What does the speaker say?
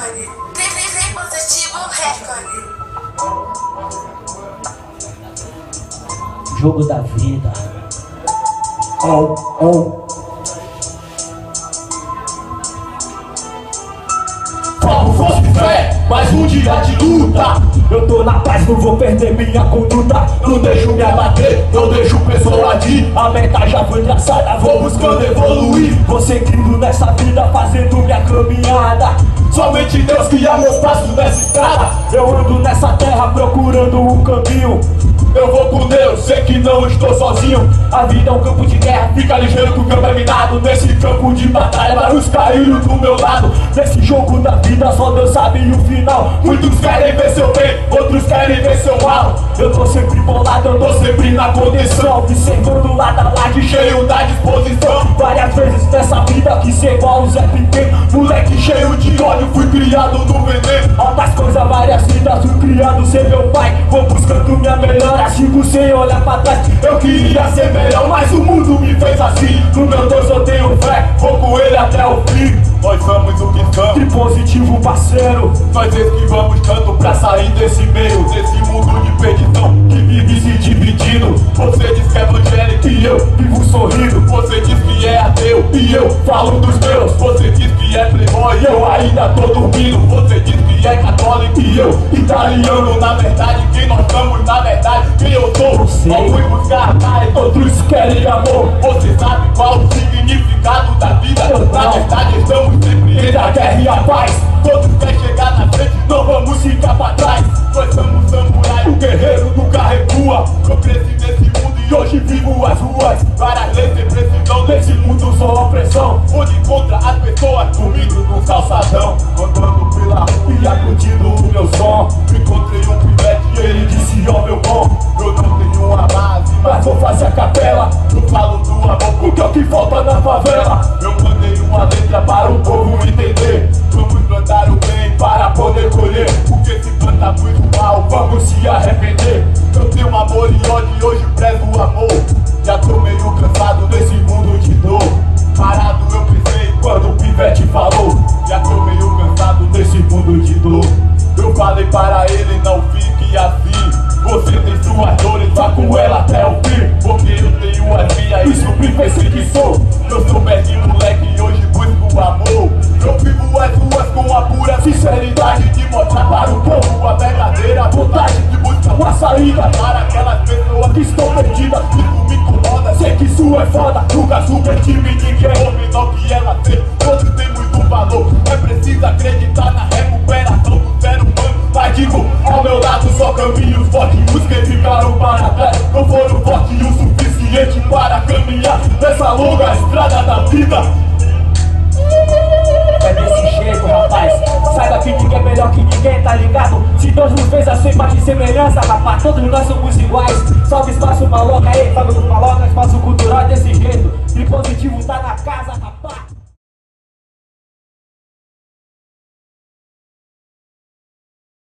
recorde. TVZ positivo recorde. Jogo da vida. Como fosse fé, mais um dia de luta. Eu tô na paz, não vou perder minha conduta. Não deixo me abater, não deixo pessoa agir. A meta já foi traçada, vou buscando evoluir. Vou seguindo nessa vida, fazendo minha caminhada. Somente Deus guia meus passos nessa estrada. Eu ando nessa terra procurando um caminho. Eu vou com Deus, sei que não estou sozinho. A vida é um campo de guerra, fica ligeiro que o campo é minado. Nesse campo de batalha, vários caíram do meu lado. Nesse jogo da vida, só Deus sabe o final. Muitos querem ver seu bem, outros querem ver seu mal. Eu tô sempre bolado, eu tô sempre na condição. Observando lado a lado, cheio da disposição. Várias vezes nessa vida quis ser igual o Zé Pequeno. Moleque cheio de ódio, fui criado no veneno. Altas coisas, várias vidas, fui criado sem meu pai. Vou buscando minha melhora, sigo sem olhar pra trás. Eu queria ser melhor, mas o mundo me fez assim. No meu Deus eu tenho fé, vou com ele até o fim. Nós somos o que somos, de positivo parceiro. Nós esquivamos tanto pra sair desse meio, desse mundo de perdição que vive se dividindo. Você diz que é evangélico e eu vivo sorrindo. Você diz que é ateu e eu falo dos meus. Você diz que é playboy e eu ainda tô dormindo. Você diz que é católico e eu italiano. Na verdade quem nós somos, na verdade quem eu sou. Ao fui buscar a paz, outros querem amor. Você sabe qual o significado da vida? Na verdade estamos sempre entre a guerra e a paz. Todos querem chegar na frente, não vamos ficar pra trás. Nós somos samurai, o guerreiro nunca recua. Eu cresci nesse mundo e hoje vivo as ruas. Várias leis sem precisão, nesse mundo só opressão. Onde encontra as pessoas dormindo no calçadão. Andando pela rua e acudindo o meu som. Encontrei um pivete e ele disse, ó meu bom, eu não tenho uma base, mas vou fazer a capela. Eu falo do amor, porque é o que falta na favela. Eu mandei uma letra para o povo entender. Vamos plantar o bem para poder colher. Porque se planta muito mal, vamos se arrepender. Eu tenho amor e ódio e hoje prezo o amor. Já tô meio cansado desse mundo de dor. Parado eu pensei quando o pivete falou. Já tô meio cansado desse mundo de dor. Eu falei para ele, não fique assim. Você tem suas dores, vá com ela até o fim. Porque eu tenho as minhas e supri pensei que sou. Eu sou bad moleque e hoje busco o amor. Eu vivo as ruas com a pura sinceridade de mostrar para o povo a verdadeira vontade de buscar uma saída para aquelas pessoas que estão perdidas. Isso me incomoda, sei que isso é foda. Nunca subestime ninguém, ouve não que ela tem. Todos têm muito valor, é preciso acreditar na recuperação do ser humano. Mas digo, ao meu lado só caminhos fortes. Os que ficaram para trás não foram fortes o suficiente para caminhar nessa longa estrada da vida. É desse jeito, rapaz. Saiba que ninguém é melhor que ninguém, tá ligado? Se Deus nos fez a sua imagem e semelhança, rapaz, todos nós somos iguais. Salve Espaço Maloca aí, salve do Maloca, Espaço Cultural é desse jeito. E positivo tá na casa, rapaz.